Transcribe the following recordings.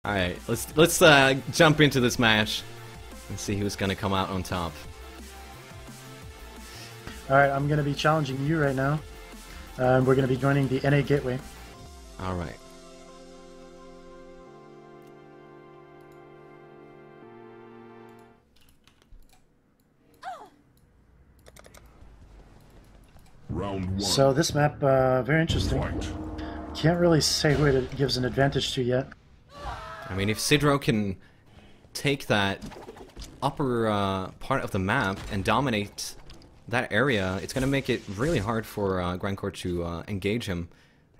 Alright, let's jump into this match and see who's gonna come out on top. Alright, I'm gonna be challenging you right now. We're gonna be joining the NA Gateway. Alright. Round 1. So this map, very interesting. Fight. Can't really say who it gives an advantage to yet. I mean, if Sidro can take that upper part of the map and dominate that area, it's gonna make it really hard for Grindcore to engage him.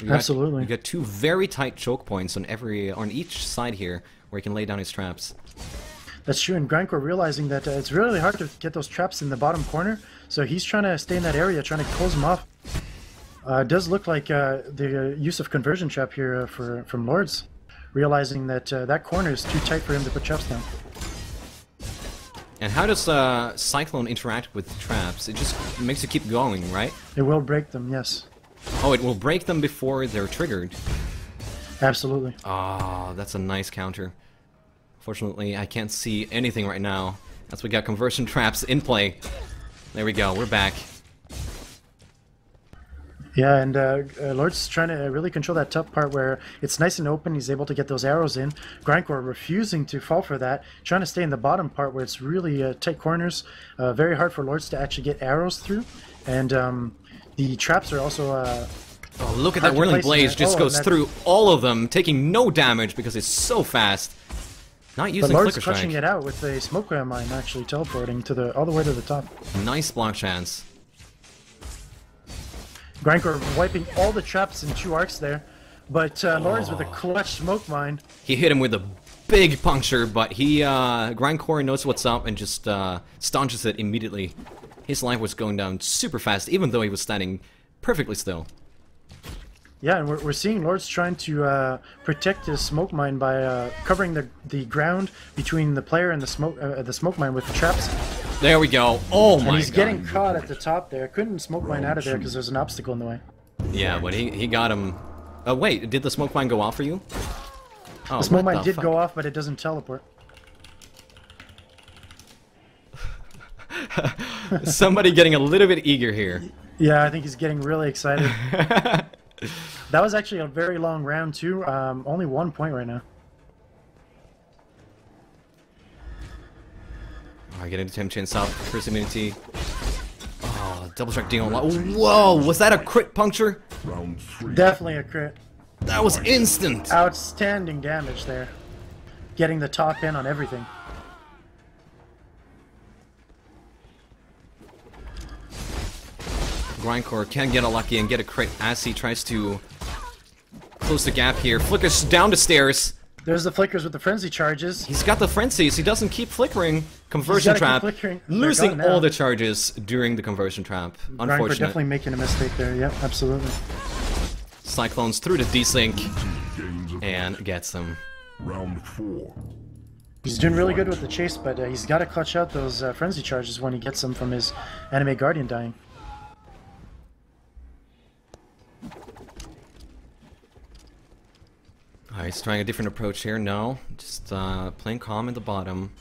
Absolutely. You got two very tight choke points on each side here, where he can lay down his traps. That's true, and Grindcore realizing that it's really hard to get those traps in the bottom corner, so he's trying to stay in that area, trying to close them off. It does look like the use of conversion trap here from Lords, realizing that that corner is too tight for him to put traps down. And how does Cyclone interact with traps? It just makes it keep going, right? It will break them, yes. Oh, it will break them before they're triggered. Absolutely. Ah, that's a nice counter. Fortunately, I can't see anything right now, as we got conversion traps in play. There we go, we're back. Yeah, and Lord's trying to really control that top part where it's nice and open, he's able to get those arrows in. Grindcore refusing to fall for that, trying to stay in the bottom part where it's really tight corners. Very hard for Lords to actually get arrows through, and the traps are also... oh, look at that Whirling Blaze, just goes through all of them, taking no damage because it's so fast. Not using Lord's Flicker Strike. clutching it out with a smoke mine, actually teleporting to all the way to the top. Nice block chance. Grindcore wiping all the traps in 2 arcs there, but Lords with a clutch smoke mine. He hit him with a big puncture, but Grindcore knows what's up and just staunches it immediately. His life was going down super fast, even though he was standing perfectly still. Yeah, and we're seeing Lords trying to protect his smoke mine by covering the ground between the player and the smoke mine with the traps. There we go. Oh my god. And he's getting caught at the top there. Couldn't smoke mine out of there because there's an obstacle in the way. Yeah, but he got him. Oh wait, did the smoke mine go off for you? Oh, the smoke mine did go off, but it doesn't teleport. Somebody getting a little bit eager here. Yeah, I think he's getting really excited. That was actually a very long round too. Only 1 point right now. Alright, getting the Tim Chain South, first immunity. Oh, double strike deal. Whoa, was that a crit puncture? Round 3. Definitely a crit. That was instant! Outstanding damage there. Getting the top in on everything. Grindcore can get a lucky and get a crit as he tries to close the gap here. Flickers down the stairs. There's the flickers with the frenzy charges. He's got the frenzies. He doesn't keep flickering. Conversion trap. Losing all the charges during the conversion trap. Unfortunate. Grindcore definitely making a mistake there. Yep, absolutely. Cyclones through the desync and gets him. Round 4. He's doing really good with the chase, but he's got to clutch out those frenzy charges when he gets them from his anime guardian dying. Alright, he's trying a different approach here. No, just playing calm in the bottom.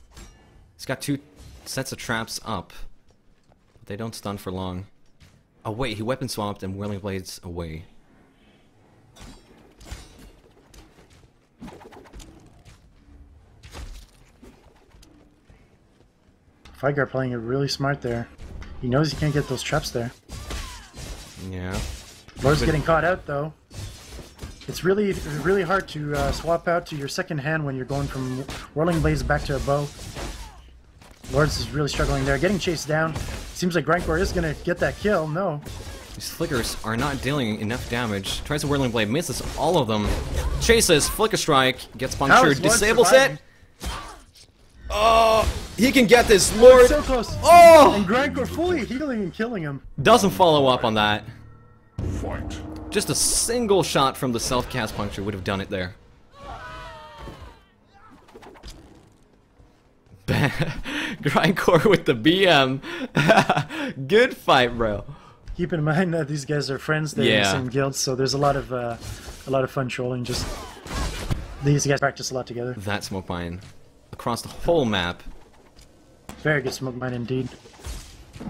He's got 2 sets of traps up. But they don't stun for long. Oh wait, he weapon swapped and Whirling Blades away. Fireguard playing it really smart there. He knows he can't get those traps there. Yeah. Lord's getting caught out though. It's really hard to swap out to your second hand when you're going from Whirling Blades back to a bow. Lords is really struggling there, getting chased down. Seems like Grindcore is going to get that kill. No. These flickers are not dealing enough damage. Tries a Whirling Blade, misses all of them. Chases, Flicker Strike, gets punctured, disables it. Oh, he can get this, Lord. So close. Oh! And Grindcore fully healing and killing him. Doesn't follow up on that. Fight. Just a single shot from the self-cast puncture would have done it there. Grindcore with the BM. Good fight, bro. Keep in mind that these guys are friends. They're in the same guild, so there's a lot of fun trolling. Just These guys practice a lot together. That smoke mine across the whole map. Very good smoke mine indeed.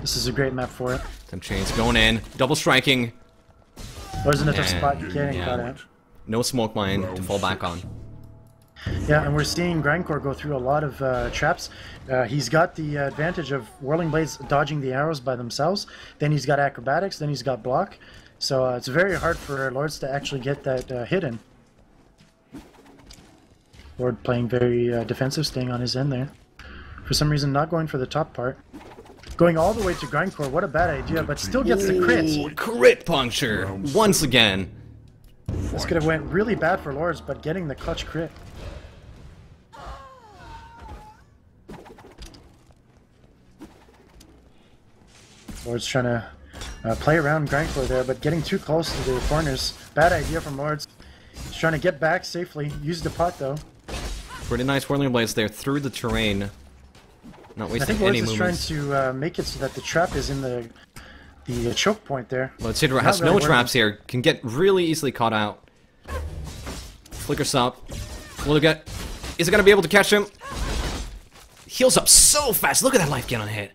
This is a great map for it. Some chains going in, double striking. Lord's in a tough And- spot. Getting caught yeah. out. No smoke mine to fall back on. Yeah, and we're seeing Grindcore go through a lot of traps. He's got the advantage of Whirling Blades dodging the arrows by themselves. Then he's got acrobatics. Then he's got block. So it's very hard for Lords to actually get that hit in. Lord playing very defensive, staying on his end there. For some reason, not going for the top part. Going all the way to Grindcore, what a bad idea, but still gets the crit. Ooh, crit puncture once again. This could have went really bad for Lords, but getting the clutch crit. Lord's trying to play around Grindcore there, but getting too close to the corners. Bad idea from Lords. He's trying to get back safely. Use the pot though. Pretty nice whirling blades there through the terrain. Not I wasting think Lords any is trying movements. to make it so that the trap is in the choke point there. Lordsidro has Not really no traps here. Can get really easily caught out. Flickers up. Look at. Is it gonna be able to catch him? Heals up so fast. Look at that life get on hit.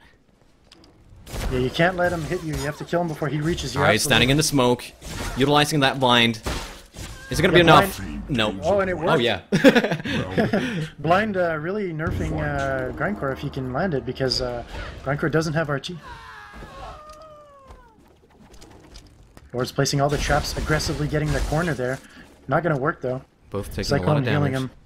Yeah, you can't let him hit you. You have to kill him before he reaches you. Alright, standing in the smoke, utilizing that blind. Is it gonna be Yeah, enough? No. Oh, and it worked. Oh yeah. Blind really nerfing Grindcore if he can land it, because Grindcore doesn't have RT. Lord's placing all the traps, aggressively getting the corner there. Not gonna work though. Both taking a lot Cyclone of healing damage. him.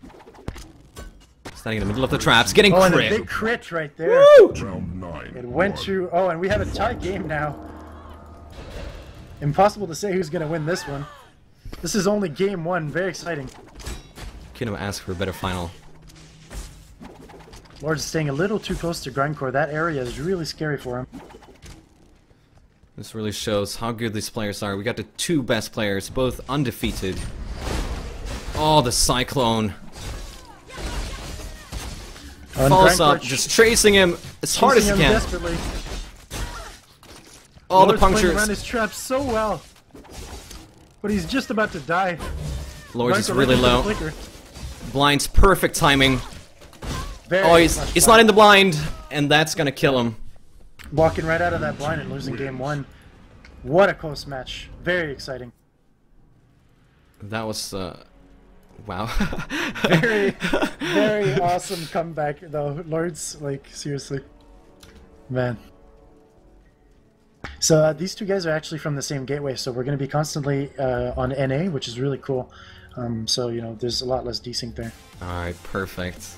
Standing in the middle of the traps, getting Oh, and a crit. big crit right there. Round 9. It went to... Oh, and we have a tie game now. Impossible to say who's gonna win this one. This is only game 1. Very exciting. Couldn't have asked for a better final. Lord's staying a little too close to Grindcore. That area is really scary for him. This really shows how good these players are. We got the two best players, both undefeated. Oh, the Cyclone. Oh, and Falls Grindcore up, just chasing him as hard as he chasing him can. desperately. All the Lord's playing punctures. around his traps so well. But he's just about to die. Lord's is Grindcore really right into low. the flicker. Blind's perfect timing. Very Oh, he's clutch not in the blind, and that's gonna kill him. Walking right out of that blind and losing game 1. What a close match. Very exciting. That was, wow. Very, very awesome comeback, though. Lords, like, seriously. Man. So these two guys are actually from the same gateway, so we're going to be constantly on NA, which is really cool. So, you know, there's a lot less desync there. Alright, perfect.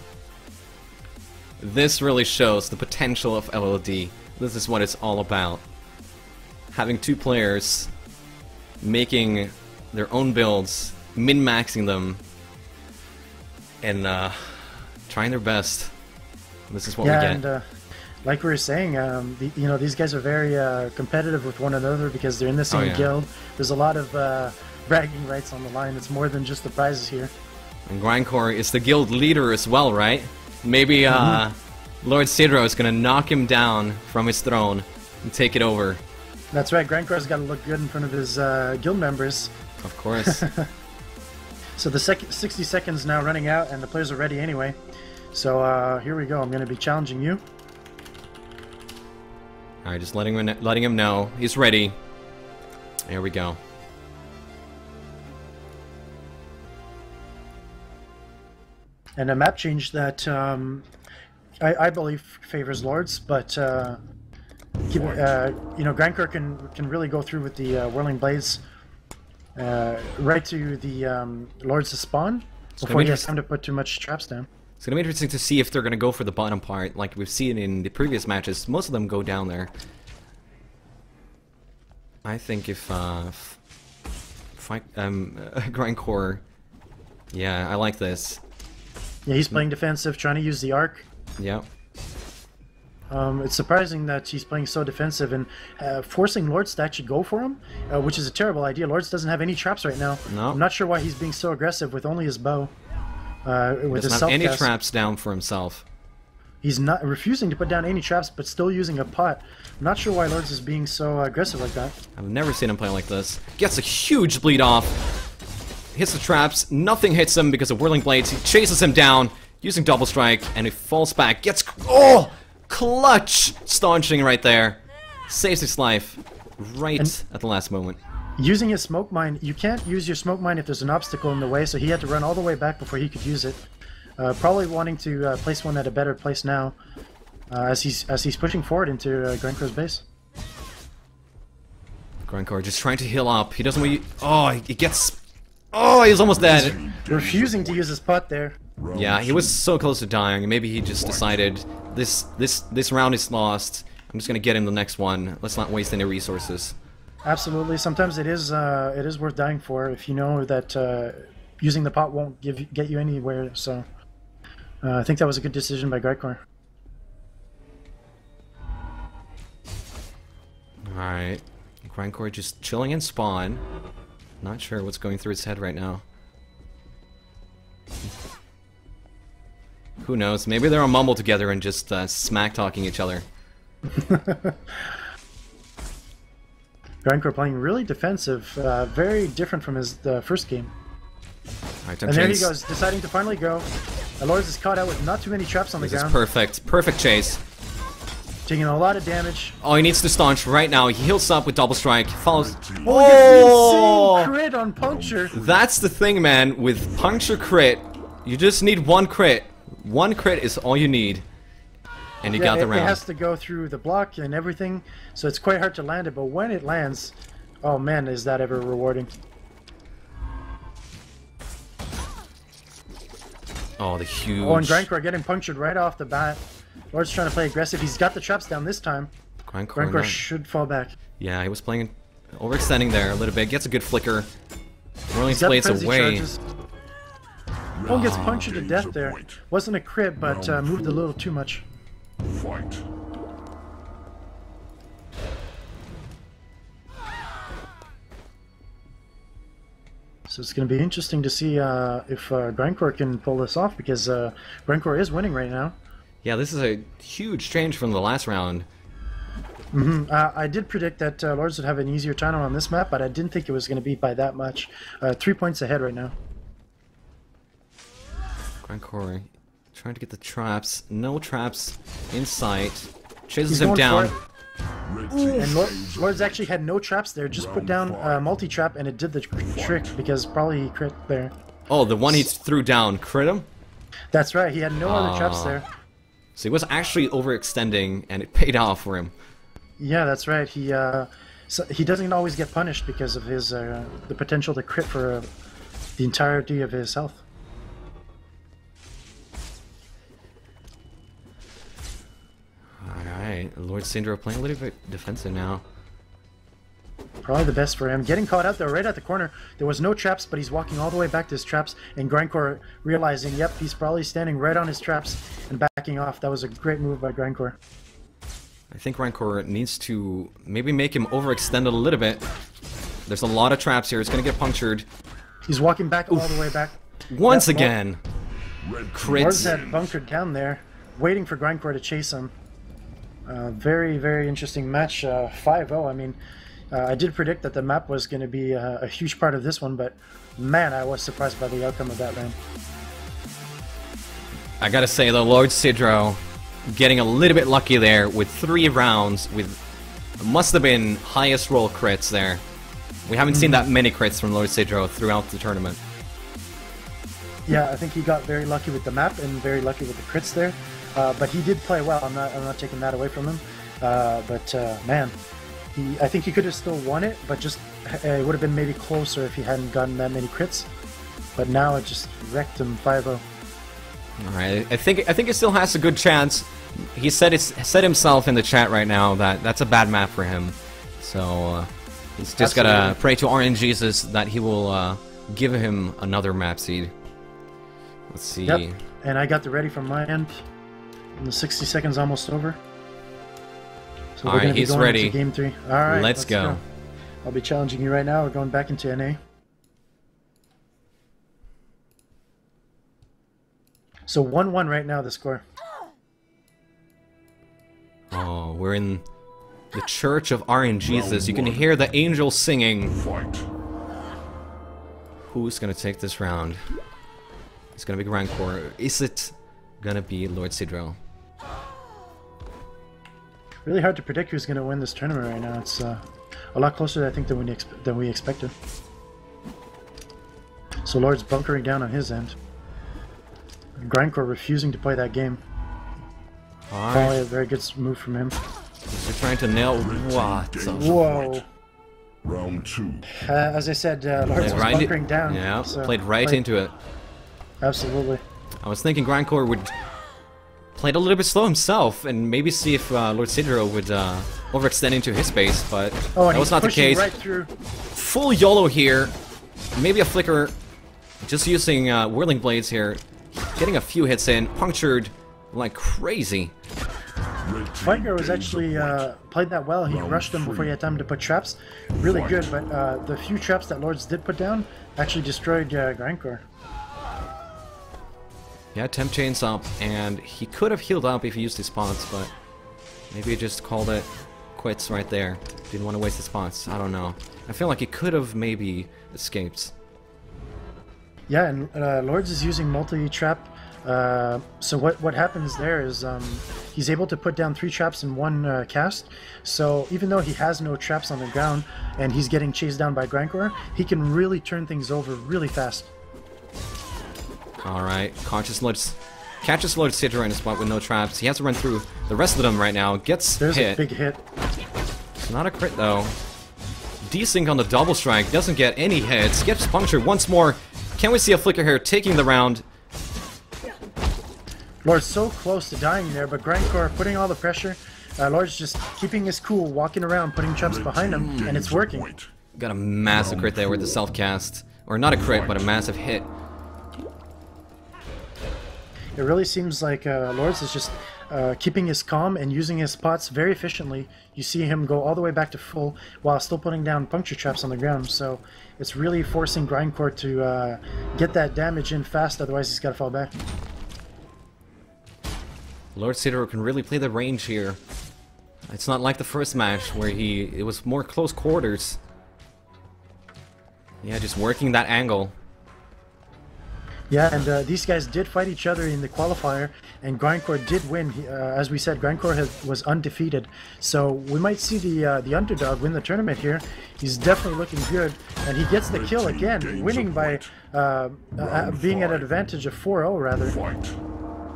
This really shows the potential of LLD. This is what it's all about. Having two players making their own builds, min-maxing them, and trying their best. This is what we get. And like we were saying, you know, these guys are very competitive with one another because they're in the same yeah. guild. There's a lot of bragging rights on the line. It's more than just the prizes here. And Grindcore is the guild leader as well, right? Maybe Lordsidro is gonna knock him down from his throne and take it over. That's right, Grindcore's got to look good in front of his guild members. Of course. So the 60 seconds now running out, and the players are ready anyway. So here we go. I'm going to be challenging you. Alright, just letting him know. He's ready. Here we go. And a map change that I believe favors Lords, but you know, Grindcore can really go through with the Whirling Blades right to the Lords' spawn before he has time to put too much traps down. It's gonna be interesting to see if they're gonna go for the bottom part, like we've seen in the previous matches. Most of them go down there. I think if Grindcore, yeah, I like this. Yeah, he's playing defensive, trying to use the arc. Yeah. It's surprising that he's playing so defensive and forcing Lords to actually go for him, which is a terrible idea. Lords doesn't have any traps right now. No. I'm not sure why he's being so aggressive with only his bow. With his Doesn't have any self-cast. traps down for himself. He's not refusing to put down any traps, but still using a pot. I'm not sure why Lords is being so aggressive like that. I've never seen him play like this. Gets a huge bleed off. hits the traps, nothing hits him because of Whirling Blades. He chases him down using Double Strike, and he falls back. Gets... Oh! Clutch! Staunching right there. Saves his life right at the last moment. Using his smoke mine, you can't use your smoke mine if there's an obstacle in the way, so he had to run all the way back before he could use it. Probably wanting to place one at a better place now, as he's pushing forward into Grindcore's base. Grindcore just trying to heal up. He doesn't want you... Oh, he gets... Oh, he's almost dead. Refusing to use his pot there. Yeah, he was so close to dying. Maybe he just decided this round is lost. I'm just gonna get him the next one. Let's not waste any resources. Absolutely. Sometimes it is worth dying for if you know that using the pot won't get you anywhere. So I think that was a good decision by Grindcore. Alright. Grindcore just chilling in spawn. Not sure what's going through his head right now. Who knows? Maybe they're all mumbled together and just smack-talking each other. Grindcore playing really defensive, very different from his first game. Right, and there he goes, deciding to finally go. Lords is caught out with not too many traps on the ground. This is perfect. Perfect chase. Taking a lot of damage. Oh, he needs to staunch right now. He heals up with Double Strike. Follows... Oh! Insane crit on Puncture. That's the thing, man. With Puncture crit, you just need one crit. One crit is all you need. And you got the round. It has to go through the block and everything, so it's quite hard to land it, but when it lands, oh man, is that ever rewarding. Oh, the huge... Oh, and Grindcore getting punctured right off the bat. Lord's trying to play aggressive. He's got the traps down this time. Grindcore should fall back. Yeah, he was playing... overextending there a little bit. Gets a good flicker. Whirling Blades away. Oh, gets punctured to death there. Wasn't a crit, but moved a little too much. Fight. So it's going to be interesting to see if Grindcore can pull this off, because Grindcore is winning right now. Yeah, this is a huge change from the last round. I did predict that Lords would have an easier time on this map, but I didn't think it was going to be by that much. 3 points ahead right now. Grindcore trying to get the traps. No traps in sight. Chases him down. And Lords actually had no traps there. Just put down multi-trap and it did the trick, because probably he crit there. Oh, the one he threw down crit him? That's right. He had no other traps there. So he was actually overextending and it paid off for him. Yeah, that's right. He doesn't always get punished because of his the potential to crit for the entirety of his health. Alright, Lordsidro playing a little bit defensive now. Probably the best for him. Getting caught out there right at the corner. There was no traps, but he's walking all the way back to his traps, and Grindcore realizing, yep, he's probably standing right on his traps and backing off. That was a great move by Grindcore. I think Grindcore needs to maybe make him overextend a little bit. There's a lot of traps here. It's going to get punctured. He's walking back all the way back. Once again. Lords had bunkered down there, waiting for Grindcore to chase him. Very, very interesting match. 5-0. I mean, I did predict that the map was going to be a huge part of this one, but man, I was surprised by the outcome of that round. I gotta say, though, Lordsidro getting a little bit lucky there with 3 rounds with must have been highest roll crits there. We haven't seen that many crits from Lordsidro throughout the tournament. Yeah, I think he got very lucky with the map and very lucky with the crits there. But he did play well. I'm not taking that away from him. Man, I think he could have still won it, but just it would have been maybe closer if he hadn't gotten that many crits. But now it just wrecked him 5-0. All right, I think it still has a good chance. He said himself in the chat right now that that's a bad map for him. So he's just gotta pray to RNGesus that he will give him another map seed. Let's see. Yep. And I got the ready from my end. And the 60 seconds almost over. So all right, he's ready. Into game 3. All right, let's go. I'll be challenging you right now. We're going back into NA. So 1-1 right now, the score. Oh, we're in the Church of RNGesus. You can hear the angels singing. Who's gonna take this round? It's gonna be Grindcore. Is it gonna be Lordsidro? Really hard to predict who's going to win this tournament right now. It's a lot closer, I think, than we expected. So Lord's bunkering down on his end. Grindcore refusing to play that game. Probably a very good move from him. They're trying to nail what? Whoa. Round 2. As I said, Lord's was bunkering down. Yeah, so played right into it. Absolutely. I was thinking Grindcore would play it a little bit slow himself and maybe see if Lordsidro would overextend into his space, but that was not the case. Right through. Full YOLO here. Maybe a flicker. Just using Whirling Blades here. Getting a few hits in. Punctured like crazy. Fightguard was actually played that well. He rushed him before he had time to put traps. Really good, but the few traps that Lords did put down actually destroyed Grindcore. Yeah, temp chains up, and he could have healed up if he used his spots, but maybe he just called it quits right there. Didn't want to waste his spots. I don't know. I feel like he could have maybe escaped. Yeah, and Lords is using multi-trap. So what happens there is he's able to put down 3 traps in one cast. So even though he has no traps on the ground and he's getting chased down by Grindcore, he can really turn things over really fast. Alright, catches Lordsidro in a spot with no traps. He has to run through the rest of them right now. Gets There's hit. a big hit. It's not a crit though. Desync on the double strike. Doesn't get any hits. Gets punctured once more. Can we see a flicker here taking the round? Lord's so close to dying there, but Grindcore putting all the pressure. Lord's just keeping his cool, walking around, putting traps behind him, and it's working. Got a massive crit there with the self-cast. Or not a crit, but a massive hit. It really seems like Lords is just keeping his calm and using his spots very efficiently. You see him go all the way back to full while still putting down puncture traps on the ground. So it's really forcing Grindcore to get that damage in fast, otherwise he's got to fall back. Lordsidro can really play the range here. It's not like the first match where it was more close quarters. Yeah, just working that angle. Yeah, and these guys did fight each other in the qualifier, and Grindcore did win. As we said, Grindcore was undefeated, so we might see the underdog win the tournament here. He's definitely looking good, and he gets the kill again, winning by being at an advantage of 4-0 rather.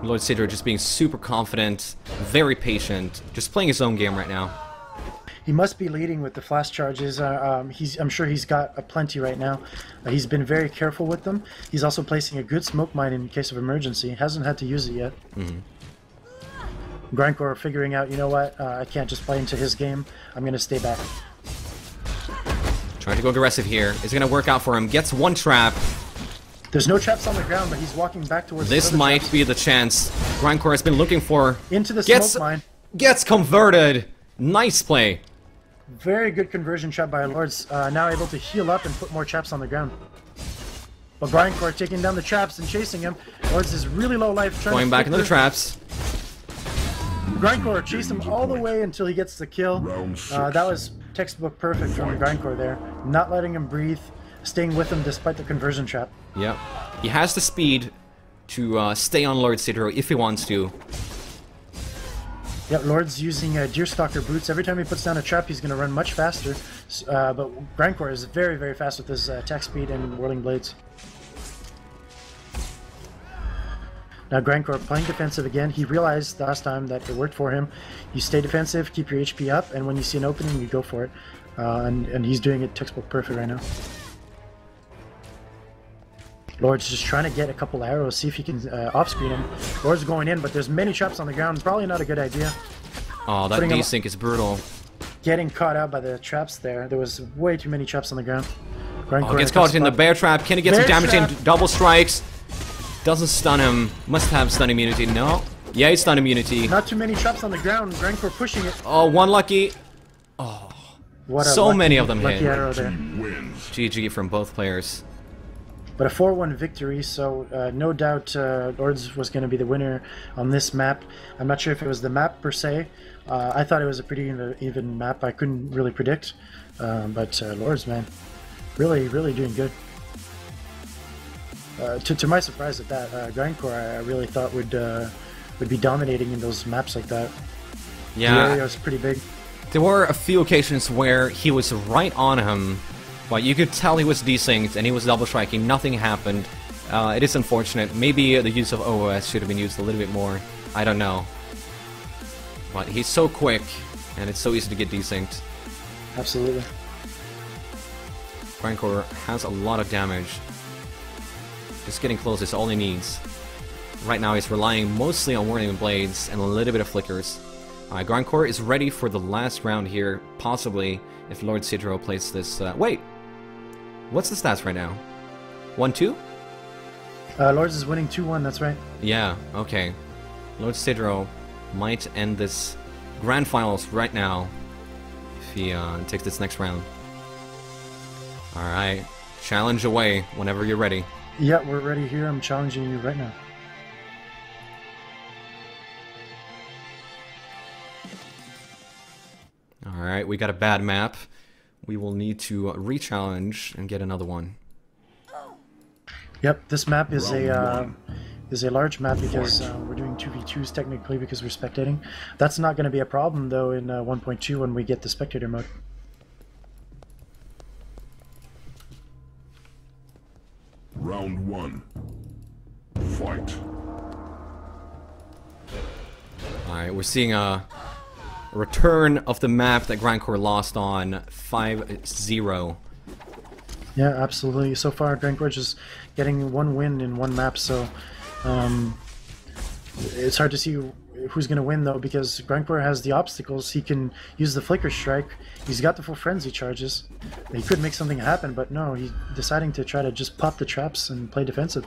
Lordsidro just being super confident, very patient, just playing his own game right now. He must be leading with the flash charges. I'm sure he's got a plenty right now. He's been very careful with them. He's also placing a good smoke mine in case of emergency. Hasn't had to use it yet. Grindcore figuring out, you know what, I can't just play into his game. I'm going to stay back. Trying to go aggressive here. Is it going to work out for him? Gets one trap. There's no traps on the ground, but he's walking back towards this might be the chance Grindcore has been looking for. Into the smoke mine. Gets converted. Nice play. Very good conversion trap by Lords. Now able to heal up and put more traps on the ground. But Grindcore taking down the traps and chasing him. Lords is really low life. Going back into the traps. Grindcore chased him all the way until he gets the kill. That was textbook perfect from Grindcore there. Not letting him breathe. Staying with him despite the conversion trap. Yep. He has the speed to stay on Lordsidro if he wants to. Yep, Lord's using Deerstalker boots. Every time he puts down a trap, he's going to run much faster. But Grindcore is very, very fast with his attack speed and whirling blades. Now Grindcore playing defensive again. He realized last time that it worked for him. You stay defensive, keep your HP up, and when you see an opening, you go for it. And he's doing it textbook perfect right now. Lord's just trying to get a couple arrows, see if he can off-screen him. Lord's going in, but there's many traps on the ground. Probably not a good idea. Oh, that desync is brutal. Getting caught out by the traps there. There was way too many traps on the ground. Oh, gets caught in the bear trap. Can he get some damage in? Double strikes. Doesn't stun him. Must have stun immunity. No. Yeah, he's stun immunity. Not too many traps on the ground. Grindcore pushing it. Oh, one lucky. Oh. What a so many of them hit. Arrow there. GG from both players. But a 4-1 victory, so no doubt Lords was going to be the winner on this map. I'm not sure if it was the map per se. I thought it was a pretty even map. I couldn't really predict. But Lords, man, really, really doing good. To my surprise at that, Grindcore I really thought would be dominating in those maps like that. Yeah, the area was pretty big. There were a few occasions where he was right on him, but you could tell he was desynced and he was double striking. Nothing happened. It is unfortunate. Maybe the use of OOS should have been used a little bit more. I don't know. But he's so quick, and it's so easy to get desynced. Absolutely. Grindcore has a lot of damage. Just getting close is all he needs. Right now he's relying mostly on Whirling Blades and a little bit of Flickers. Grindcore is ready for the last round here, possibly, if Lordsidro plays this... wait! What's the stats right now? 1-2? Lords is winning 2-1, that's right. Yeah, okay. Lordsidro might end this Grand Finals right now if he takes this next round. Alright, challenge away whenever you're ready. Yeah, we're ready here. I'm challenging you right now. Alright, we got a bad map. We will need to re-challenge and get another one. Yep, this map is a large map because we're doing 2v2s technically because we're spectating. That's not going to be a problem though in 1.2 when we get the spectator mode. Round 1. Fight. Alright, we're seeing a return of the map that Grindcore lost on 5-0. Yeah, absolutely. So far, Grindcore just getting one win in one map, so it's hard to see who's going to win though because Grindcore has the obstacles. He can use the Flicker Strike. He's got the full frenzy charges. He could make something happen, but no, he's deciding to try to just pop the traps and play defensive.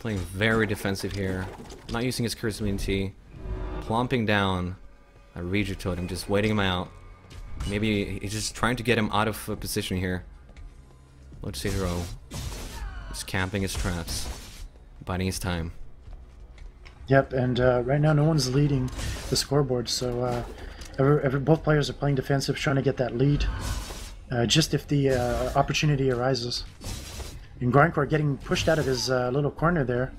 Playing very defensive here. Not using his Curse Immunity. Plomping down a Riju Totem, just waiting him out. Maybe he's just trying to get him out of position here. Lordsidro is camping his traps, biding his time. Yep, and right now no one's leading the scoreboard, so both players are playing defensive, trying to get that lead, just if the opportunity arises. And Grindcore getting pushed out of his little corner there,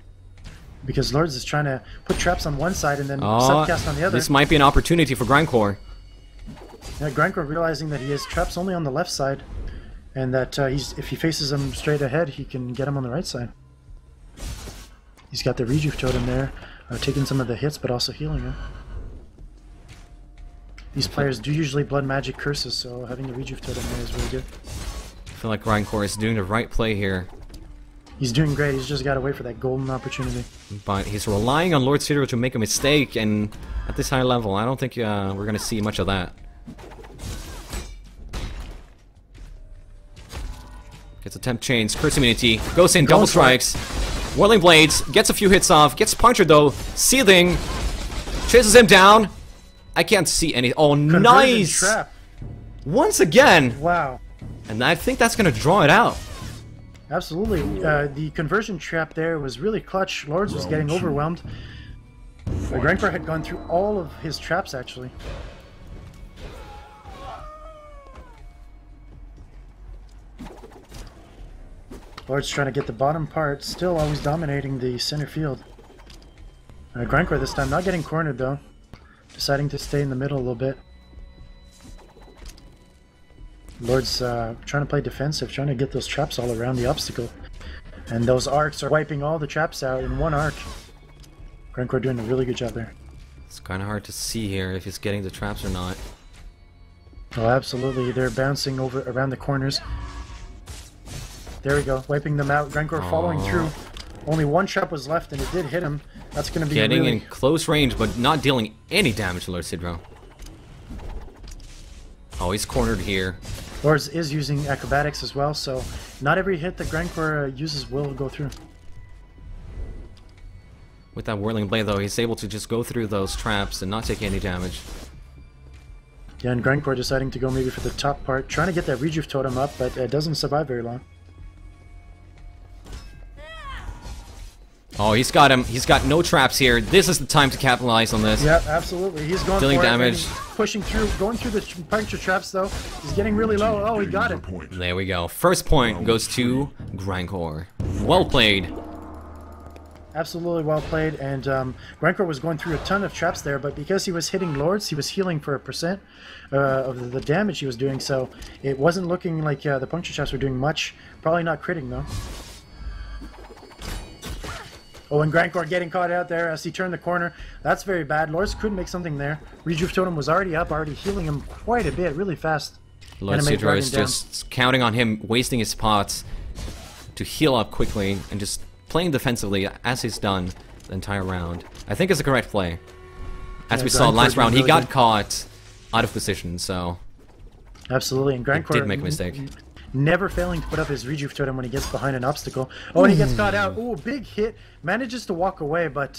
because Lords is trying to put traps on one side and then subcast on the other. This might be an opportunity for Grindcore. Yeah, Grindcore realizing that he has traps only on the left side, and that if he faces them straight ahead, he can get him on the right side. He's got the Rejuve Totem there, taking some of the hits, but also healing him. These players do usually Blood Magic curses, so having the Rejuve Totem there is really good. I feel like Grindcore is doing the right play here. He's doing great, he's just got to wait for that golden opportunity. But he's relying on Lordsidro to make a mistake, and at this high level, I don't think we're going to see much of that. Gets a temp chains, Curse Immunity, goes in, double strikes, Whirling Blades, gets a few hits off, gets punctured though, Seething, chases him down. I can't see any. Oh, Conversion nice! Trap. Once again! Wow. And I think that's going to draw it out. Absolutely. The conversion trap there was really clutch. Lords was getting overwhelmed. Grindcore had gone through all of his traps actually. Lord's trying to get the bottom part, still always dominating the center field. Grindcore this time not getting cornered though, deciding to stay in the middle a little bit. Lord's trying to play defensive, trying to get those traps all around the obstacle. And those arcs are wiping all the traps out in one arc. Grindcore doing a really good job there. It's kind of hard to see here if he's getting the traps or not. Oh, absolutely. They're bouncing over around the corners. There we go, wiping them out. Grindcore following through. Only one trap was left, and it did hit him. That's going to be getting really... in close range, but not dealing any damage to Lordsidro. Oh, he's cornered here. Lords is using acrobatics as well, so not every hit that Grindcore uses will go through. With that Whirling Blade, though, he's able to just go through those traps and not take any damage. Yeah, and Grindcore deciding to go maybe for the top part, trying to get that Rejuve Totem up, but it doesn't survive very long. Oh, he's got him. He's got no traps here. This is the time to capitalize on this. Yeah, absolutely. He's going Dealing for damage. it, pushing through, going through the puncture traps though. He's getting really low. Oh, he got it. There we go. First point goes to Grindcore. Well played. Absolutely well played, and Grindcore was going through a ton of traps there, but because he was hitting Lords, he was healing for a percent of the damage he was doing, so it wasn't looking like the puncture traps were doing much. Probably not critting though. Oh, and Grindcore getting caught out there as he turned the corner. That's very bad. Lords could make something there. Rejuve Totem was already up, already healing him quite a bit, really fast. Lordsidro is just counting on him wasting his pots to heal up quickly and just playing defensively as he's done the entire round. I think it's the correct play. As we saw last round, he got caught out of position, so... Absolutely, and Grindcore did make a mistake. Never failing to put up his Rejuve Totem when he gets behind an obstacle. Oh, and he gets caught out. Oh, big hit. Manages to walk away, but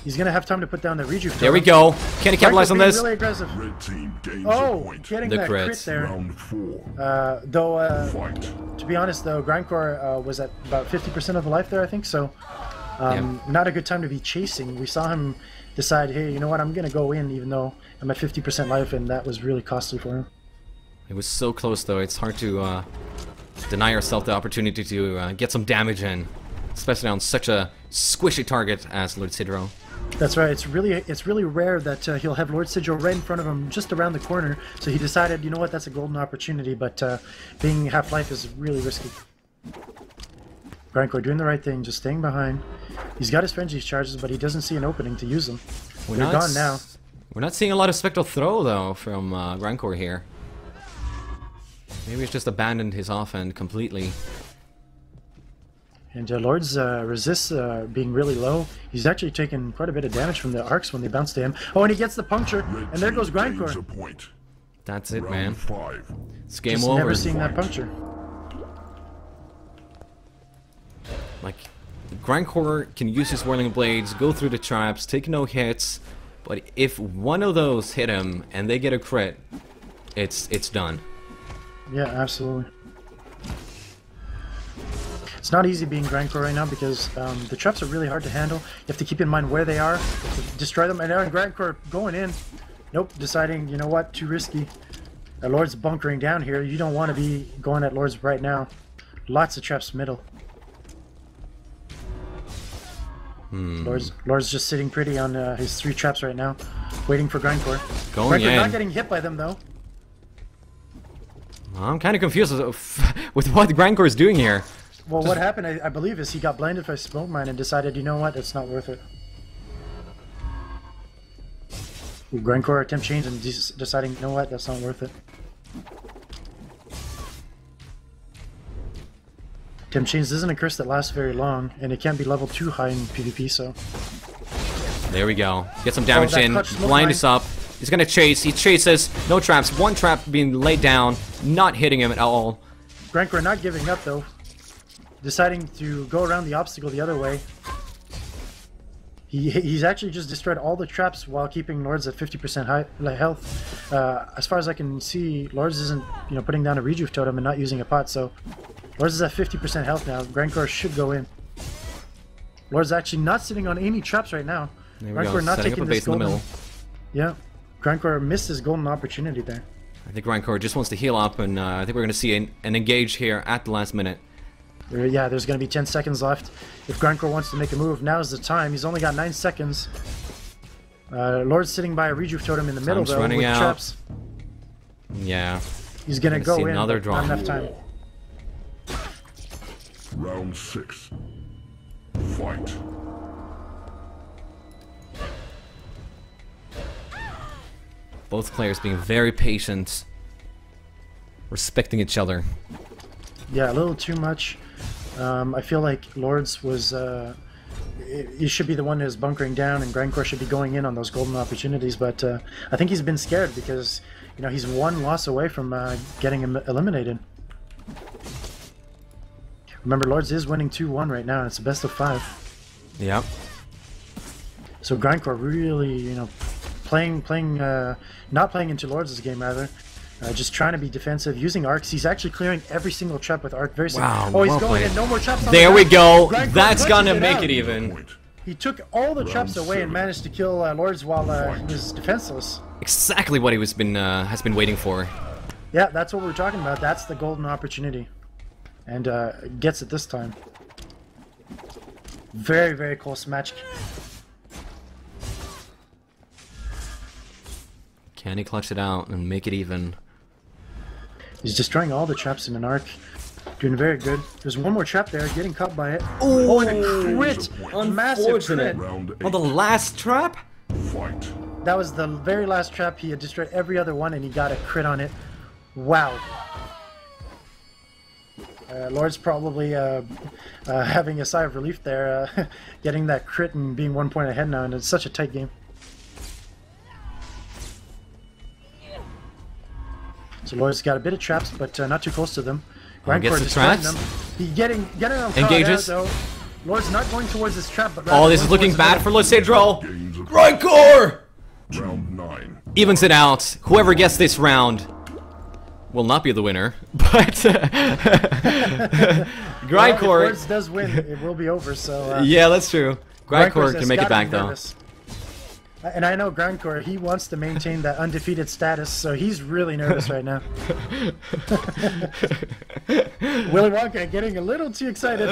he's going to have time to put down the Rejuve Totem. There we go. Can he capitalize on this? Really aggressive. Red team gains a Oh, point. getting The that crit. crit there. Round 4. Though, to be honest, though, Grindcore was at about 50% of the life there, I think, so not a good time to be chasing. We saw him decide, hey, you know what, I'm going to go in even though I'm at 50% life, and that was really costly for him. It was so close, though. It's hard to deny yourself the opportunity to get some damage in, especially on such a squishy target as Lordsidro. That's right. It's really rare that he'll have Lordsidro right in front of him, just around the corner. So he decided, you know what, that's a golden opportunity. But being half-life is really risky. Grindcore doing the right thing, just staying behind. He's got his frenzies charges, but he doesn't see an opening to use them. They're gone now. We're not seeing a lot of spectral throw though from Grindcore here. Maybe he's just abandoned his offhand completely. And Lords resists being really low. He's actually taken quite a bit of damage from the arcs when they bounce to him. Oh, and he gets the puncture, and there goes Grindcore. That's it, man. 5. It's game Just over. never seeing that puncture. Like, Grindcore can use his Whirling Blades, go through the traps, take no hits, but if one of those hit him and they get a crit, it's done. Yeah, absolutely. It's not easy being Grindcore right now because the traps are really hard to handle. You have to keep in mind where they are, destroy them, and now Grindcore going in. Nope, deciding, you know what, too risky. Lord's bunkering down here. You don't want to be going at Lord's right now. Lots of traps middle. Lord's just sitting pretty on his 3 traps right now, waiting for Grindcore. Going Grindcore in. not getting hit by them though. I'm kind of confused with what Grindcore is doing here. Well, what happened, I believe, is he got blinded by Smoke Mine and decided, you know what, it's not worth it. Grindcore attempt change and deciding, you know what, that's not worth it. Attempt change isn't a curse that lasts very long, and it can't be level too high in PvP, so... There we go. Get some damage that in. clutch Smoke Blind Mine. is up. He's gonna chase. He chases. No traps. One trap being laid down. Not hitting him at all. Grindcore not giving up, though. Deciding to go around the obstacle the other way. He's actually just destroyed all the traps while keeping Lords at 50% health. As far as I can see, Lords isn't, you know, putting down a Rejuve Totem and not using a pot, so Lords is at 50% health now. Grindcore should go in. Lords actually not sitting on any traps right now. There we go. Grindcore not Setting up taking a this base in the golden... middle. Yeah, Grindcore missed his golden opportunity there. I think Grindcore just wants to heal up, and I think we're gonna see an engage here at the last minute. Yeah, there's going to be 10 seconds left. If Grindcore wants to make a move, now's the time. He's only got 9 seconds. Lord's sitting by a Rejuve Totem in the middle, though, running with out. traps. Yeah. He's going to go see in, another but draw. not enough time. Round 6. Fight. Both players being very patient, respecting each other. Yeah, a little too much. I feel like Lords was... he should be the one who's bunkering down, and Grindcore should be going in on those golden opportunities, but I think he's been scared because, you know, he's one loss away from getting him eliminated. Remember, Lords is winning 2-1 right now, and it's a best of 5. Yep. So Grindcore really, you know, not playing into Lords' game, rather. Just trying to be defensive, using arcs. He's actually clearing every single trap with arc. Very simple. Wow, oh, he's well going played. in. No more traps on There the we back. go. Grindcore That's gonna clutches it make out. it even. Point. He took all the traps away and 7. managed to kill Lords while he was defenseless. Exactly what he has been waiting for. Yeah, that's what we're talking about. That's the golden opportunity. And gets it this time. Very, very close match. Can he clutch it out and make it even? He's destroying all the traps in an arc. Doing very good. There's one more trap there, getting caught by it. Ooh, Oh, and a crit! Massive crit. Round 8. On the last trap? Fight. That was the very last trap. He had destroyed every other one and he got a crit on it. Wow. Lord's probably having a sigh of relief there, getting that crit and being 1 point ahead now, and it's such a tight game. So Lord's got a bit of traps, but not too close to them. Gets the destroying traps. them. He's getting them Engages. caught out, though. Lord's not going towards this trap, but Oh, this is looking bad for Lordsidro. Grindcore! Round 9. Evens it out. Whoever gets this round will not be the winner, but Grindcore. If Lords does win, it will be over. So Yeah, that's true. Grindcore has can make it gotta back be though. nervous. And I know Grindcore, he wants to maintain that undefeated status, so he's really nervous right now. Willy Wonka getting a little too excited.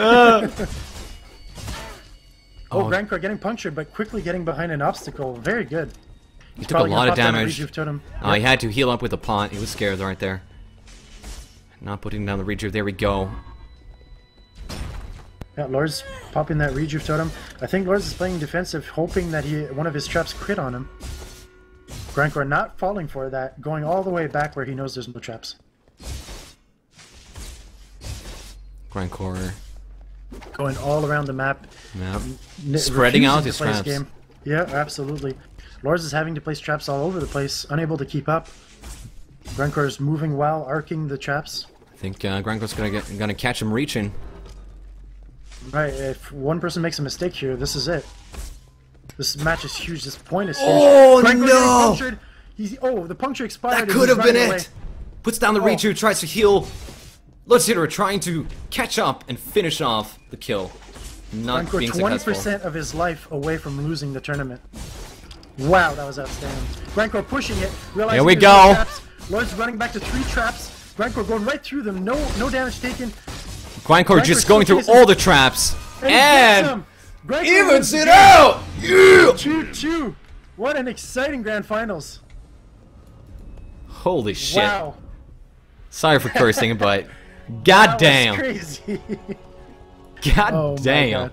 Grindcore getting punctured, but quickly getting behind an obstacle. Very good. He took a lot of damage. He had to heal up with a pot. He was scared right there. Not putting down the rejuve. There we go. Yeah, Lord's popping that rejuve totem. I think Lord's is playing defensive, hoping that one of his traps crit on him. Grindcore not falling for that, going all the way back where he knows there's no traps. Grindcore. Going all around the map. Yep. Spreading out his refusing to traps. play his game. Yeah, absolutely. Lords is having to place traps all over the place, unable to keep up. Grindcore is moving while arcing the traps. I think Grindcore's gonna catch him reaching. Right, if one person makes a mistake here, this is it. This match is huge, this point is huge. Oh, Grindcore no! getting punctured. The puncture expired. That and could he's have been running it! away. Puts down the rejuve, tries to heal. Lordsidro trying to catch up and finish off the kill. Not Grindcore being 20% successful. of his life away from losing the tournament. Wow, that was outstanding. Grindcore pushing it, realizing Here we there's no go. traps. Lord's running back to 3 traps. Grindcore going right through them, no damage taken. Grindcore just going through chasing. all the traps. And And Grindcore evens wins the it game. out! Yeah! 2-2. What an exciting grand finals. Holy shit. Wow. Sorry for cursing, but That goddamn. was crazy. God Oh my damn. God.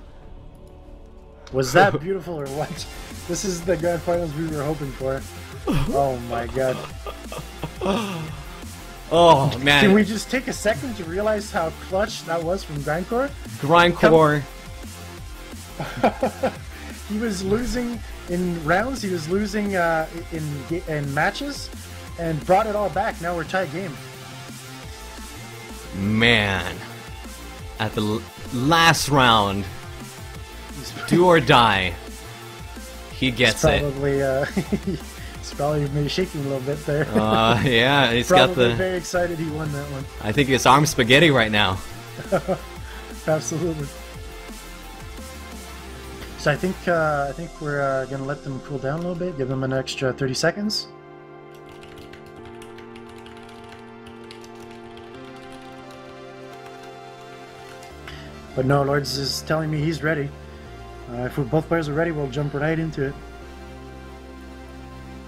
Was that beautiful or what? This is the grand finals we were hoping for. Oh my god. Oh man. Can we just take a second to realize how clutch that was from Grindcore? Grindcore. He was losing in rounds, he was losing in matches, and brought it all back. Now we're tied game. Man. At the last round, do or die. He gets it. Probably, he's probably maybe shaking a little bit there. Yeah, he's Probably got the. very excited he won that one. I think his arm's spaghetti right now. Absolutely. So I think we're gonna let them cool down a little bit, give them an extra 30 seconds. But no, Lords is telling me he's ready. If both players are ready, we'll jump right into it.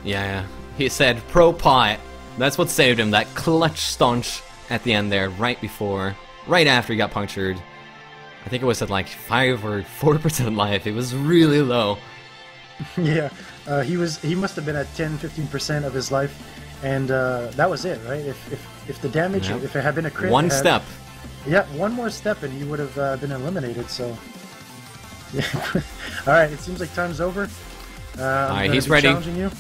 Yeah. He said pro pot. That's what saved him. That clutch staunch at the end there, right after he got punctured. I think it was at like 5 or 4% life. It was really low. Yeah, he must have been at 10-15% of his life, and that was it, right? If the damage, Yep. if it had been a crit, One step. Yeah, one more step and he would have been eliminated. So, yeah. All right, it seems like time's over. Alright, he's ready. Challenging you.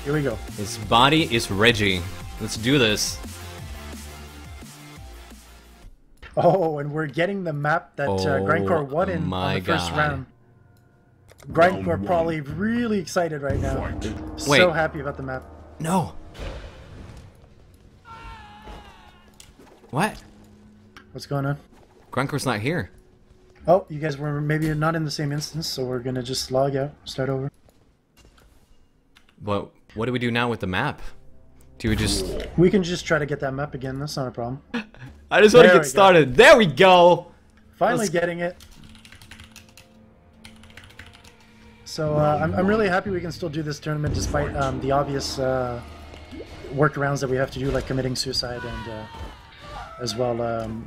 Here we go. His body is Reggie. Let's do this. Oh, and we're getting the map that Grindcore won in on the first God. round. Grindcore probably really excited right now. Fight. So Wait. happy about the map. No. What? What's going on? Grindcore's not here. Oh, you guys were maybe not in the same instance, so we're gonna just log out, start over. But what do we do now with the map? Do we just... We can just try to get that map again, that's not a problem. I just want to There get we started. There we go! Finally Let's- getting it. So I'm really happy we can still do this tournament despite the obvious workarounds that we have to do, like committing suicide and as well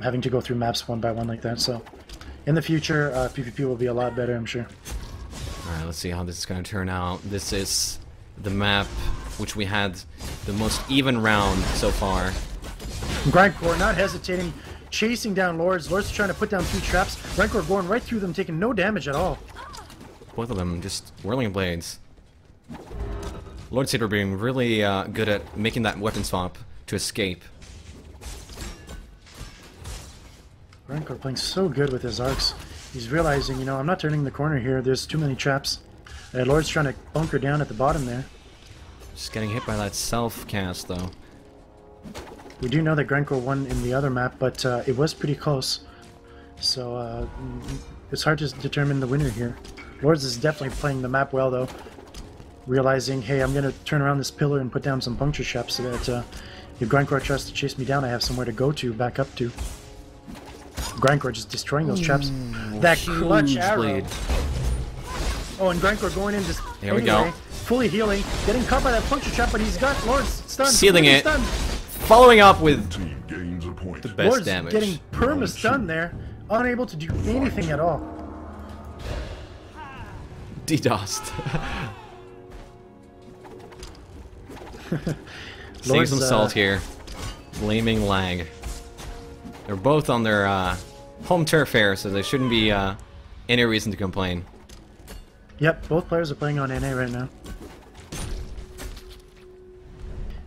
having to go through maps one by one like that. So in the future, PvP will be a lot better, I'm sure. Alright, let's see how this is going to turn out. This is the map which we had the most even round so far. Grindcore not hesitating, chasing down Lords. Lords trying to put down 3 traps. Grindcore going right through them, taking no damage at all. Both of them just whirling blades. Lordsidro being really good at making that weapon swap to escape. Grindcore playing so good with his arcs. He's realizing, you know, I'm not turning the corner here. There's too many traps. Lord's trying to bunker down at the bottom there. Just getting hit by that self-cast, though. We do know that Grindcore won in the other map, but it was pretty close. So it's hard to determine the winner here. Lords is definitely playing the map well, though. Realizing, hey, I'm going to turn around this pillar and put down some puncture traps so that if Grindcore tries to chase me down, I have somewhere to go to, back up to. Grindcore just destroying those traps. That clutch arrow. Bleed. Oh, and Grindcore going in just There we go. Fully healing, getting caught by that puncture trap, but he's got Lords stunned. Sealing it. Stunned. Following up with Team gains a point. the best Lords damage. getting perma-stunned there, unable to do anything at all. DDoSed. Seeing Lords, some salt here. Blaming lag. They're both on their home turf here, so there shouldn't be any reason to complain. Yep, both players are playing on NA right now.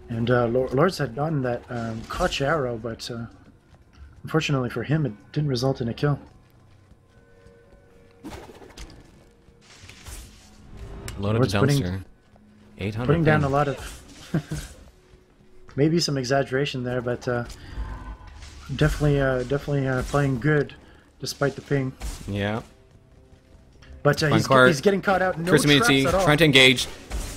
And Lords had gotten that clutch arrow, but unfortunately for him, it didn't result in a kill. Load up Lord's the putting- dumpster. 800 Putting down ping. a lot of... maybe some exaggeration there, but definitely playing good, despite the ping. Yeah. But Grindcore, he's getting caught out. No First traps immunity, at all. trying to engage.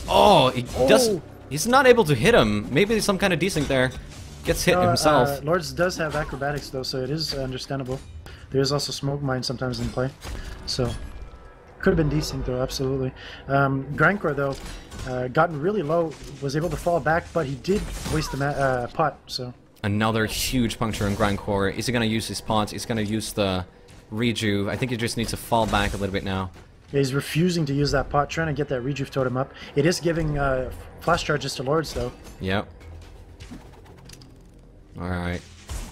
Oh, he does. Oh. He's not able to hit him. Maybe there's some kind of desync there. Gets hit himself. Lords does have acrobatics though, so it is understandable. There is also smoke mine sometimes in play, so could have been decent though, absolutely. Grindcore though, gotten really low, was able to fall back, but he did waste the pot. So Another huge puncture in Grindcore. Is he gonna use his pots? He's gonna use the rejuve. I think he just needs to fall back a little bit now. yeah, he's refusing to use that pot, trying to get that rejuve totem up. It is giving flash charges to Lords though. Yep. Alright.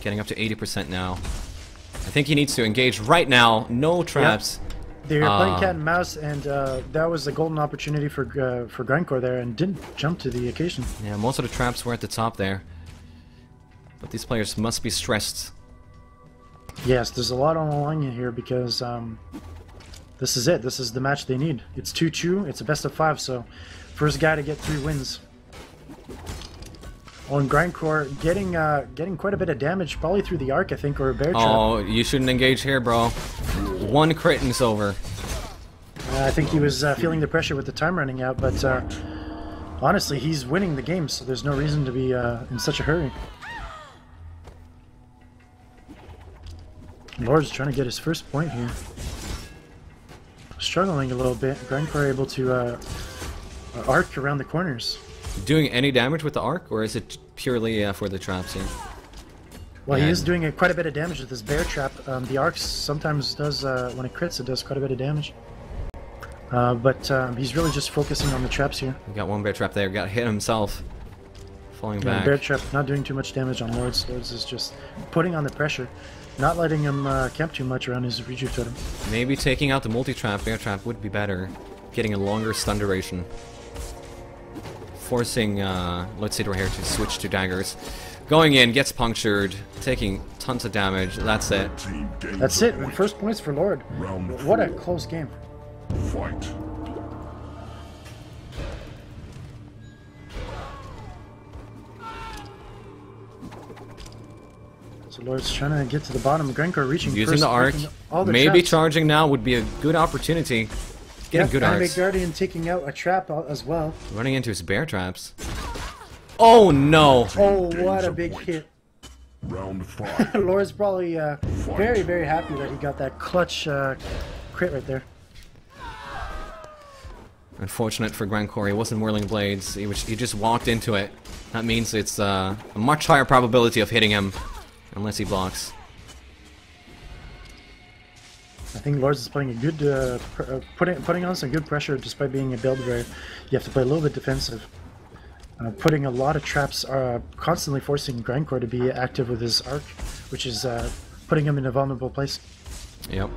Getting up to 80% now. I think he needs to engage right now. No traps. They're playing cat and mouse, and that was a golden opportunity for Grindcore there, and didn't jump to the occasion. Yeah, most of the traps were at the top there. But these players must be stressed. Yes, there's a lot on the line here because this is it. This is the match they need. It's 2-2. It's a best of 5, so first guy to get 3 wins. Oh, and Grindcore getting quite a bit of damage, probably through the arc, I think, or a bear trap. Oh, you shouldn't engage here, bro. One crit and it's over. I think he was feeling the pressure with the time running out, but honestly, he's winning the game, so there's no reason to be in such a hurry. Lord's trying to get his first point here. Struggling a little bit. Grindcore able to arc around the corners. Doing any damage with the arc, or is it purely for the traps here? Well, Yeah. he is doing quite a bit of damage with his bear trap. The arc sometimes does, when it crits, it does quite a bit of damage. But he's really just focusing on the traps here. We got one bear trap there, got hit himself. Falling Yeah, back. bear trap not doing too much damage on Lords. Lords is just putting on the pressure, not letting him camp too much around his rejuve totem. Maybe taking out the multi-trap, bear trap would be better. Getting a longer stun duration. Forcing Lordsidro here to switch to daggers. Going in, gets punctured, taking tons of damage. That's it. Team gains That's a it. point. First points for Lord. Round What a 4. close game. Fight. So Lord's trying to get to the bottom. Grindcore reaching Using first, the arc. breaking all the Maybe traps. charging now would be a good opportunity. Getting good Anime arcs. Guardian taking out a trap as well. Running into his bear traps. Oh no! Oh, what a big hit. Round 5. Lord's probably very, very happy that he got that clutch crit right there. Unfortunate for Grindcore, he wasn't whirling blades. He just walked into it. That means it's a much higher probability of hitting him, unless he blocks. I think Lords is putting a good, putting on some good pressure despite being a build where you have to play a little bit defensive. Putting a lot of traps, constantly forcing Grindcore to be active with his arc, which is putting him in a vulnerable place. Yep.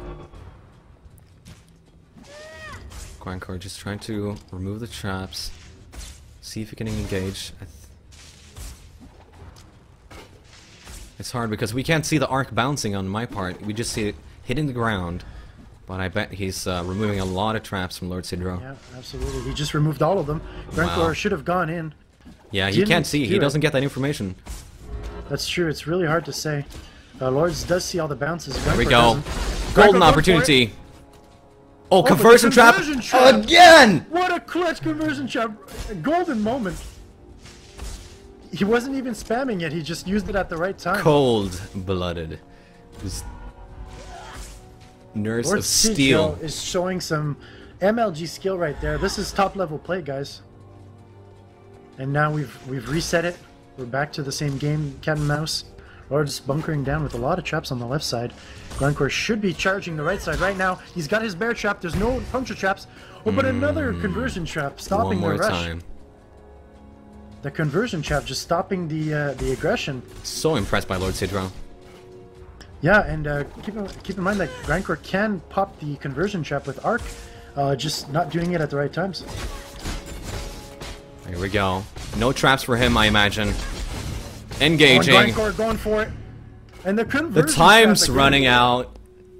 Grindcore just trying to remove the traps, see if he can engage. It's hard because we can't see the arc bouncing on my part. We just see it hitting the ground. But I bet he's removing a lot of traps from Lordsidro. Yeah, absolutely. He just removed all of them. Grindcore should have gone in. Yeah, he can't see. He doesn't get that information. That's true. It's really hard to say. Lords does see all the bounces. There we Grindcore go. doesn't. Golden Grindcore, opportunity. Oh, but conversion the trap conversion trap! again! What a clutch conversion trap! A golden moment. He wasn't even spamming it. He just used it at the right time. Cold-blooded. Nerves of steel. Is showing some MLG skill right there. This is top level play, guys. And now we've reset it. We're back to the same game, cat and mouse. Lord's bunkering down with a lot of traps on the left side. Grindcore should be charging the right side right now. He's got his bear trap. There's no puncture traps. Oh, but another conversion trap stopping One the more rush. time. The conversion trap just stopping the aggression. So impressed by Lordsidro. Yeah, and keep in mind that Grindcore can pop the conversion trap with arc, just not doing it at the right times. Here we go. No traps for him, I imagine. Engaging. Grindcore going for it. And the conversion The time's trap running out,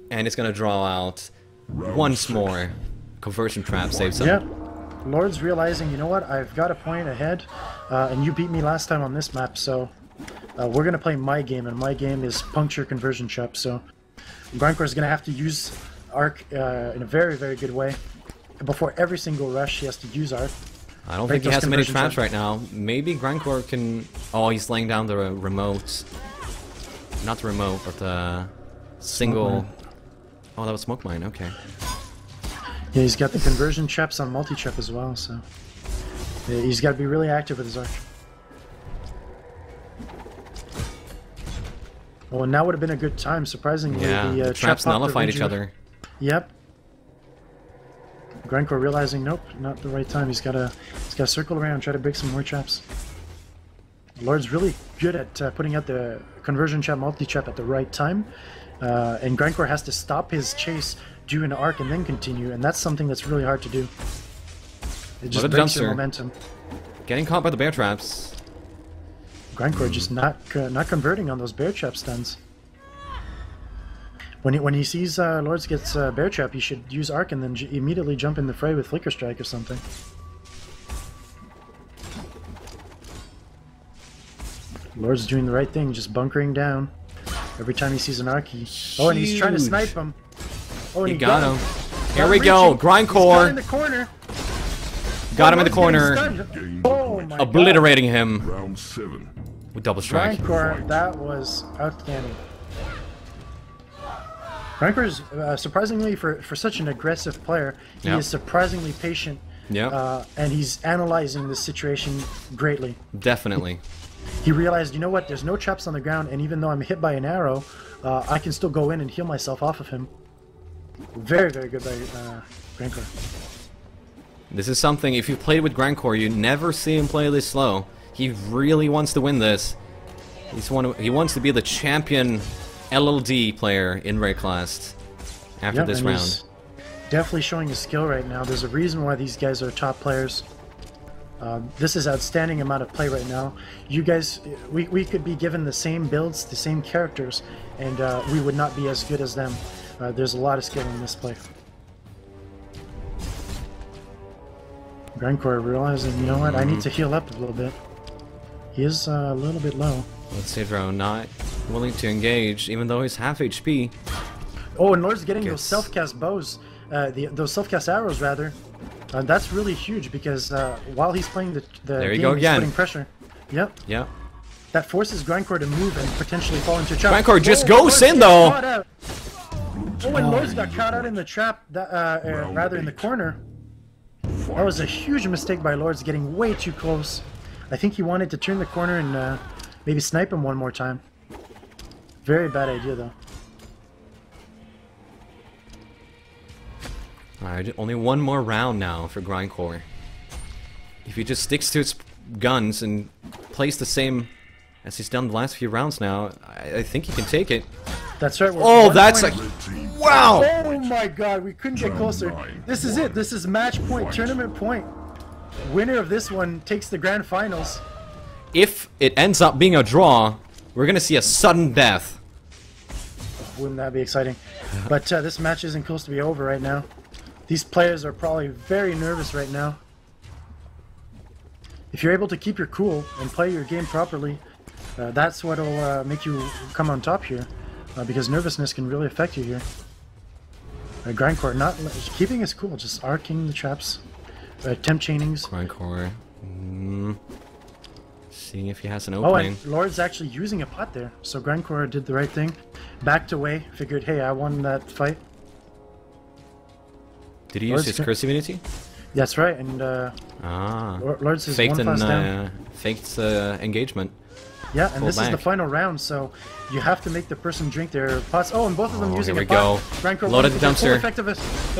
and it's gonna draw out once more. Conversion trap saves him. Yeah. Lord's realizing, you know what, I've got a point ahead, and you beat me last time on this map, so we're gonna play my game, and my game is puncture conversion trap, so Grindcore's gonna have to use arc in a very, very good way. Before every single rush, he has to use arc. I don't think he has many traps right now. Maybe Grindcore can... Oh, he's laying down the remote. Not the remote, but the single... Oh, that was Smoke Mine, okay. Yeah, he's got the conversion traps on multi-trap as well, so... Yeah, he's got to be really active with his arc. Well, now would have been a good time, surprisingly. Yeah, the traps nullified each other. Yep. Grindcore realizing, nope, not the right time. He's got to circle around, try to break some more traps. Lord's really good at putting out the conversion trap, multi-trap at the right time. And Grindcore has to stop his chase, do an arc, and then continue. And that's something that's really hard to do. It just breaks your momentum. Getting caught by the bear traps. Grindcore just not converting on those bear trap stuns. When he sees Lords gets bear trap, he should use arc and then immediately jump in the fray with flicker strike or something. Lord's doing the right thing, just bunkering down. Every time he sees an arc, oh, and he's trying to snipe him. Oh, and he got him. Here we go, Grindcore. In the corner. Got him in the corner. Oh my Obliterating him. Round 7. With double strike. Grindcore, that was outstanding. Grindcore's surprisingly, for such an aggressive player, he is surprisingly patient. Yeah. And he's analyzing the situation greatly. Definitely. He realized, you know what, there's no traps on the ground, and even though I'm hit by an arrow, I can still go in and heal myself off of him. Very, very good by Grindcore. This is something, if you've played with Grindcore, you never see him play this slow. He really wants to win this. He wants to be the champion LLD player in Rare Class after this round. He's definitely showing his skill right now. There's a reason why these guys are top players. This is outstanding amount of play right now. You guys, we could be given the same builds, the same characters, and we would not be as good as them. There's a lot of skill in this play. Grindcore realizing, you know what, I need to heal up a little bit. He is a little bit low. Lordsidro not willing to engage, even though he's half HP. Oh, and Lord's getting those Gets- self-cast bows, those self-cast arrows rather. That's really huge because while he's playing the There you game, go he's again. putting pressure. Yep. Yeah. That forces Grindcore to move and potentially fall into a trap. Grindcore just Oh, goes Lord's in, getting though. caught out. Oh, and Lord's got caught out in the trap, rather in the corner. That was a huge mistake by Lord's, getting way too close. I think he wanted to turn the corner and maybe snipe him one more time. Very bad idea, though. Alright, only one more round now for Grindcore. If he just sticks to its guns and plays the same as he's done the last few rounds now, I think he can take it. That's right. we're Oh, one that's point- like... Wow! Oh my god, we couldn't get closer. This is it. This is match point, tournament point. Winner of this one takes the grand finals. If it ends up being a draw, we're gonna see a sudden death. Wouldn't that be exciting? But this match isn't close to be over right now. These players are probably very nervous right now. If you're able to keep your cool and play your game properly, that's what'll make you come on top here. Because nervousness can really affect you here. Grindcore not keeping his cool, just arcing the traps, temp chainings. Grindcore. Seeing if he has an Oh, opening. and Lord's actually using a pot there, so Grindcore did the right thing. Backed away, figured, hey, I won that fight. Did he use Lord's his go- curse immunity? That's right, and Lord's is Faked one fast down. and faked engagement. Yeah, and full this is the bank. final round, so you have to make the person drink their pots. Oh, and both of them Oh, using here a we pot. go. Grindcore Loaded wanted to get full dumpster. effect of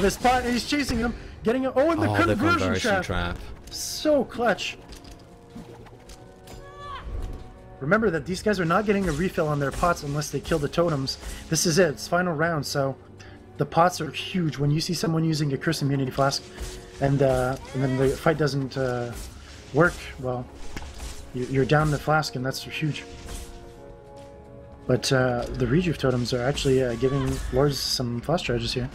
his pot, and he's chasing him, getting it. Oh, and the Oh, the conversion conversion trap. trap. So clutch. Remember that these guys are not getting a refill on their pots unless they kill the totems. This is it. It's final round, so the pots are huge. When you see someone using a curse immunity flask, and then the fight doesn't work, well, you're down the flask, and that's huge. But the rejuve totems are actually giving Lords some fast charges here.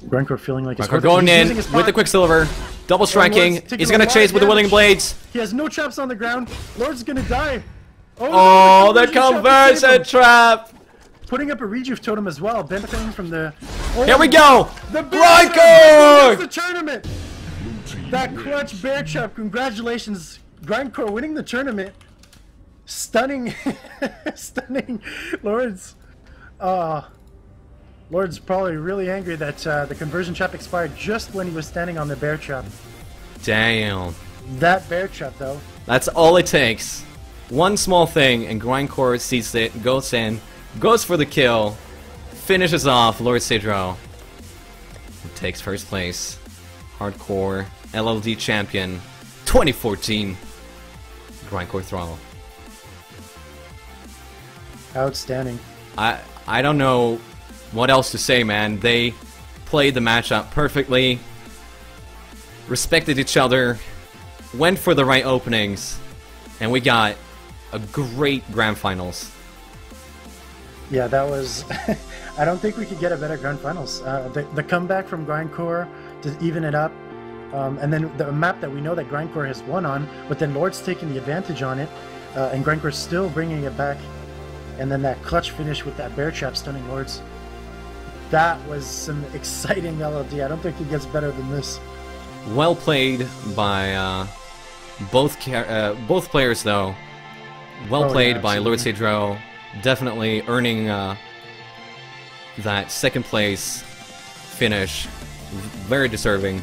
Grindcore feeling like it's Grindcore going He's in using his with pot. the Quicksilver. Double striking. Lord's taking He's a gonna lot chase of with the Willing damage. Blades. He has no traps on the ground. Lord's gonna die. Oh, the trap to save conversion him. trap. Putting up a rejuve totem as well, benefiting from the. Oh, Here we go. The bear trap Grindcore! wins the tournament. That clutch bear trap. Congratulations, Grindcore winning the tournament. Stunning, stunning, Lords. Lord's probably really angry that the conversion trap expired just when he was standing on the bear trap. Damn. That bear trap, though. That's all it takes. One small thing, and Grindcore sees it, goes in, goes for the kill, finishes off Lordsidro, who takes first place. Hardcore LLD champion 2014, GrindcoreThrall. Outstanding. I don't know what else to say, man. They played the matchup perfectly, respected each other, went for the right openings, and we got a great grand finals. Yeah, that was. I don't think we could get a better grand finals. The comeback from Grindcore to even it up, and then the map that we know that Grindcore has won on, but then Lord's taking the advantage on it, and Grindcore's still bringing it back, and then that clutch finish with that bear trap stunning Lords. That was some exciting LLD. I don't think it gets better than this. Well played by both players, though. Well Oh, played yeah, by absolutely. Lordsidro, definitely earning that second place finish. Very deserving.